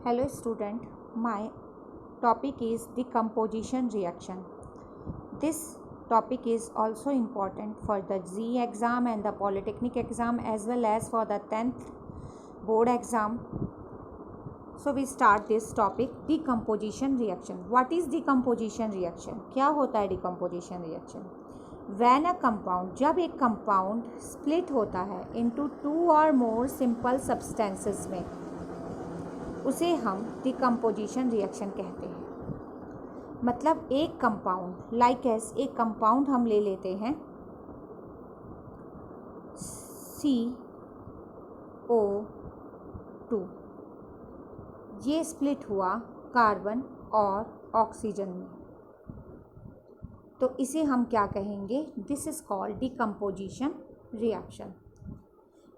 Hello student, my topic is decomposition reaction. This topic is also important for the JEE exam and the Polytechnic exam as well as for the 10th board exam. So we start this topic, decomposition reaction. What is decomposition reaction? क्या होता है decomposition reaction? When a compound, जब एक compound split होता है into two or more simple substances में, उसे हम डिकम्पोजिशन रिएक्शन कहते हैं। मतलब एक कंपाउंड लाइक एस एक कंपाउंड हम ले लेते हैं CO2, ये स्प्लिट हुआ कार्बन और ऑक्सीजन में, तो इसे हम क्या कहेंगे? This is called decomposition reaction.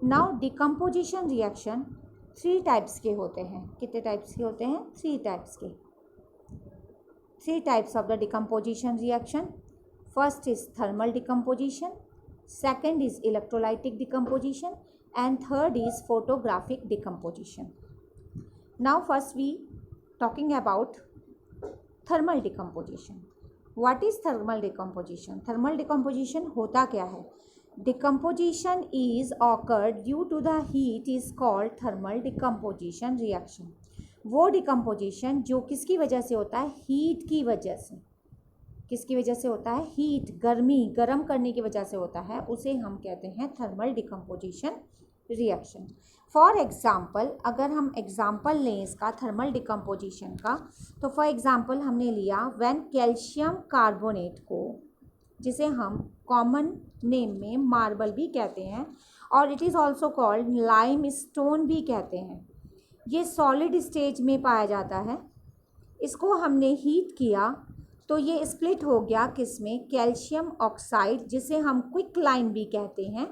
Now decomposition reaction 3 types के होते हैं। कितने टाइप्स के होते हैं? 3 टाइप्स के। 3 types of the decomposition reaction. First is thermal decomposition, second is electrolytic decomposition and third is photographic decomposition. Now first we talking about thermal decomposition. What is thermal decomposition? Thermal decomposition होता क्या है? Decomposition is occurred due to the heat is called thermal decomposition reaction. वो decomposition जो किसकी वजह से होता है? हीट की वजह से। किसकी वजह से होता है? हीट, गर्मी, गर्म करने की वजह से होता है, उसे हम कहते हैं thermal decomposition reaction. For example, अगर हम एग्जाम्पल लें इसका थर्मल डिकम्पोजिशन का, तो फॉर एग्जाम्पल हमने लिया व्हेन कैल्शियम कार्बोनेट को, जिसे हम कॉमन नेम में मार्बल भी कहते हैं और it is also called lime stone भी कहते हैं, ये सॉलिड स्टेज में पाया जाता है। इसको हमने हीट किया तो ये स्प्लिट हो गया किस में? कैल्शियम ऑक्साइड, जिसे हम क्विक लाइम भी कहते हैं,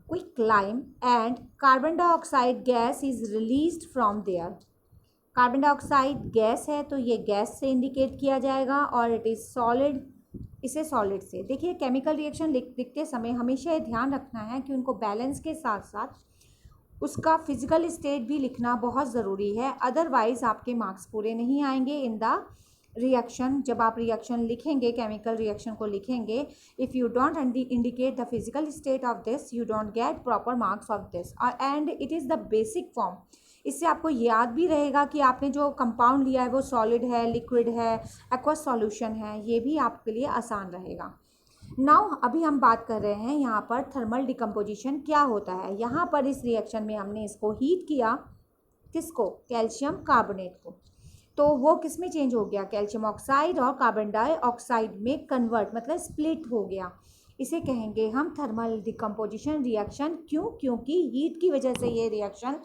quick lime, and carbon dioxide gas is released from there. Carbon dioxide gas है तो ये गैस से इंडिकेट किया जाएगा और इट इज़ सॉलिड, इसे सॉलिड से। देखिए केमिकल रिएक्शन लिखते समय हमेशा ये ध्यान रखना है कि उनको बैलेंस के साथ साथ उसका फिजिकल स्टेट भी लिखना बहुत ज़रूरी है, अदरवाइज़ आपके मार्क्स पूरे नहीं आएंगे इन द रिएक्शन। जब आप रिएक्शन लिखेंगे, केमिकल रिएक्शन को लिखेंगे, if you don't indicate the physical state of this, you don't get proper marks of this, and it is the basic form. इससे आपको याद भी रहेगा कि आपने जो कंपाउंड लिया है वो सॉलिड है, लिक्विड है, एक्वस सॉल्यूशन है, ये भी आपके लिए आसान रहेगा। नाउ अभी हम बात कर रहे हैं यहाँ पर थर्मल डिकम्पोजिशन क्या होता है। यहाँ पर इस रिएक्शन में हमने इसको हीट किया, किसको? कैल्शियम कार्बोनेट को, तो वो किस में चेंज हो गया? कैल्शियम ऑक्साइड और कार्बन डाइऑक्साइड में कन्वर्ट, मतलब स्प्लिट हो गया। इसे कहेंगे हम थर्मल डिकम्पोजिशन रिएक्शन। क्यों? क्योंकि हीट की वजह से ये रिएक्शन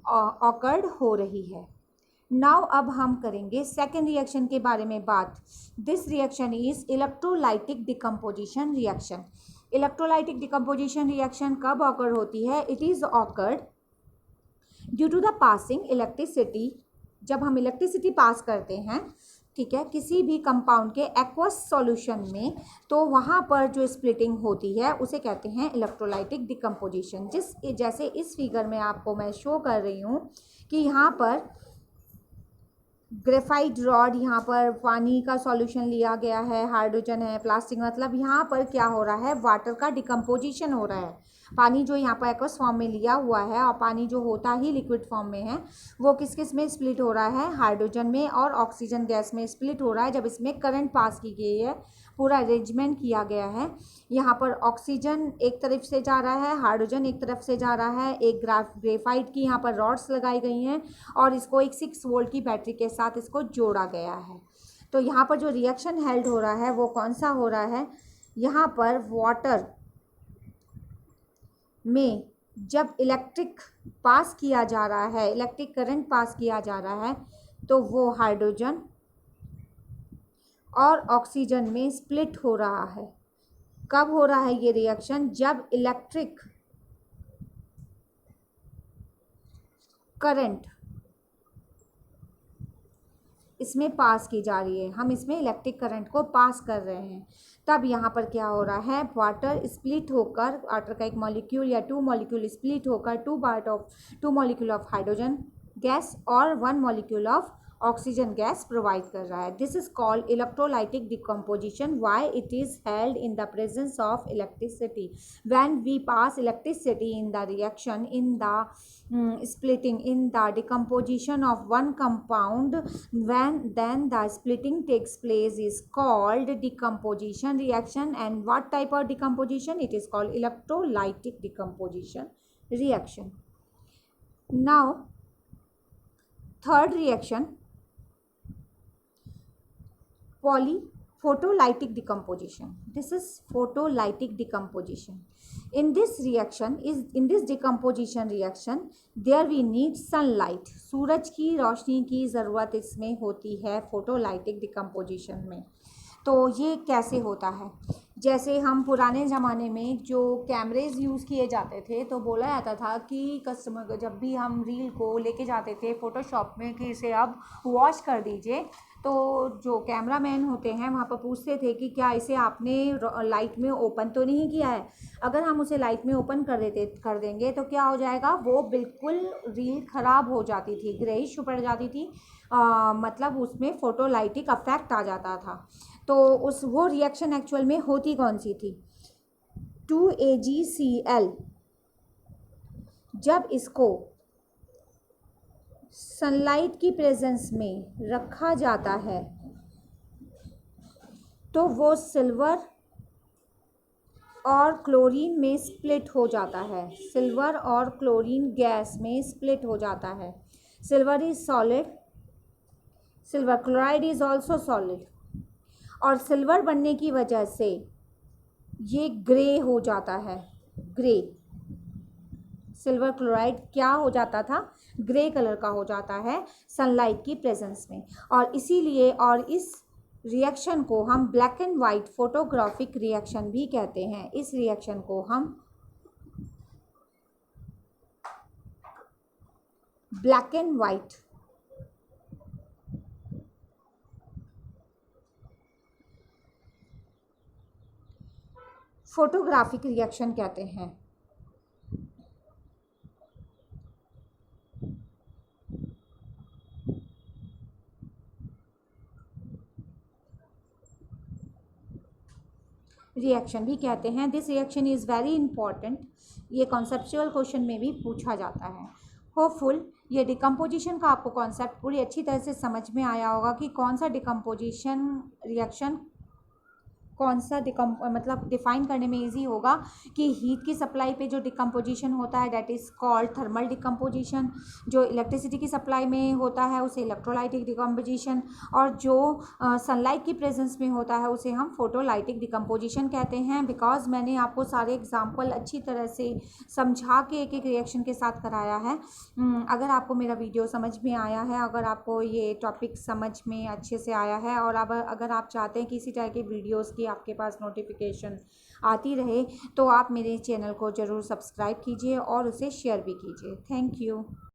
ऑकर्ड हो रही है। नाउ अब हम करेंगे सेकेंड रिएक्शन के बारे में बात। This reaction is electrolytic decomposition reaction. Electrolytic decomposition reaction कब ऑकर होती है? It is occurred due to the passing electricity. जब हम इलेक्ट्रिसिटी पास करते हैं, ठीक है, किसी भी कंपाउंड के एक्वस सॉल्यूशन में, तो वहाँ पर जो स्प्लिटिंग होती है उसे कहते हैं इलेक्ट्रोलाइटिक डिकम्पोजिशन। जैसे इस फिगर में आपको मैं शो कर रही हूँ कि यहाँ पर ग्रेफाइट रॉड, यहाँ पर पानी का सॉल्यूशन लिया गया है, हाइड्रोजन है, प्लास्टिक, मतलब यहाँ पर क्या हो रहा है? वाटर का डिकम्पोजिशन हो रहा है। पानी जो यहाँ पर एक्वस फॉर्म में लिया हुआ है और पानी जो होता ही लिक्विड फॉर्म में है, वो किस किस में स्प्लिट हो रहा है? हाइड्रोजन में और ऑक्सीजन गैस में स्प्लिट हो रहा है। जब इसमें करंट पास की गई है, पूरा अरेंजमेंट किया गया है, यहाँ पर ऑक्सीजन एक तरफ से जा रहा है, हाइड्रोजन एक तरफ से जा रहा है, एक ग्रेफाइट की यहाँ पर रॉड्स लगाई गई हैं और इसको एक 6 वोल्ट की बैटरी के साथ इसको जोड़ा गया है। तो यहाँ पर जो रिएक्शन हेल्ड हो रहा है वो कौन सा हो रहा है? यहाँ पर वाटर में जब इलेक्ट्रिक पास किया जा रहा है, इलेक्ट्रिक करंट पास किया जा रहा है, तो वो हाइड्रोजन और ऑक्सीजन में स्प्लिट हो रहा है। कब हो रहा है ये रिएक्शन? जब इलेक्ट्रिक करंट इसमें पास की जा रही है, हम इसमें इलेक्ट्रिक करंट को पास कर रहे हैं, तब यहाँ पर क्या हो रहा है, वाटर स्प्लिट होकर, वाटर का एक मॉलिक्यूल या 2 मॉलिक्यूल स्प्लिट होकर 2 मॉलिक्यूल ऑफ हाइड्रोजन गैस और 1 molecule of oxygen gas provide कर रहा है. This is called electrolytic decomposition. Why it is held in the presence of electricity. When we pass electricity in the reaction, in the splitting, in the decomposition of one compound, then the splitting takes place is called decomposition reaction. And what type of decomposition? It is called electrolytic decomposition reaction. Now third reaction, photolytic decomposition. This is photolytic decomposition. In this decomposition reaction, there we need sunlight. सूरज की रोशनी की ज़रूरत इसमें होती है photolytic decomposition में. तो ये कैसे होता है? जैसे हम पुराने ज़माने में जो कैमरेज़ यूज़ किए जाते थे, तो बोला जाता था कि कस्टमर को जब भी हम रील को लेके जाते थे फ़ोटोशॉप में कि इसे अब वॉश कर दीजिए, तो जो कैमरामैन होते हैं वहाँ पर पूछते थे कि क्या इसे आपने लाइट में ओपन तो नहीं किया है. अगर हम उसे लाइट में ओपन कर देंगे तो क्या हो जाएगा, वो बिल्कुल रील ख़राब हो जाती थी, ग्रेइश पड़ जाती थी. मतलब उसमें फ़ोटोलाइटिक अफेक्ट आ जाता था. तो वो रिएक्शन एक्चुअल में होती कौन सी थी? 2AgCl. जब इसको सनलाइट की प्रेजेंस में रखा जाता है तो वो सिल्वर और क्लोरीन में स्प्लिट हो जाता है. सिल्वर और क्लोरीन गैस में स्प्लिट हो जाता है. Silver is solid, silver chloride is also solid. और सिल्वर बनने की वजह से ये ग्रे हो जाता है. ग्रे सिल्वर क्लोराइड क्या हो जाता था? ग्रे कलर का हो जाता है सनलाइट की प्रेजेंस में. और इसीलिए और इस रिएक्शन को हम black and white photographic reaction भी कहते हैं. इस रिएक्शन को हम black and white photographic reaction कहते हैं. रिएक्शन भी कहते हैं. This reaction is very important. ये कॉन्सेप्चुअल क्वेश्चन में भी पूछा जाता है. होपफुल ये डिकम्पोजिशन का आपको कॉन्सेप्ट पूरी अच्छी तरह से समझ में आया होगा कि कौन सा डिकम्पोजिशन रिएक्शन कौन सा मतलब डिफ़ाइन करने में इजी होगा कि हीट की सप्लाई पे जो डिकम्पोजिशन होता है that is called thermal decomposition. जो इलेक्ट्रिसिटी की सप्लाई में होता है उसे इलेक्ट्रोलाइटिक डिकम्पोजिशन. और जो सनलाइट की प्रेजेंस में होता है उसे हम फोटोलाइटिक डिकम्पोजिशन कहते हैं. बिकॉज मैंने आपको सारे एग्जाम्पल अच्छी तरह से समझा के एक एक रिएक्शन के साथ कराया है. अगर आपको मेरा वीडियो समझ में आया है, अगर आपको ये टॉपिक समझ में अच्छे से आया है और अब अगर आप चाहते हैं कि इसी तरह के वीडियोज़ की आपके पास नोटिफिकेशन आती रहे, तो आप मेरे चैनल को ज़रूर सब्सक्राइब कीजिए और उसे शेयर भी कीजिए. Thank you.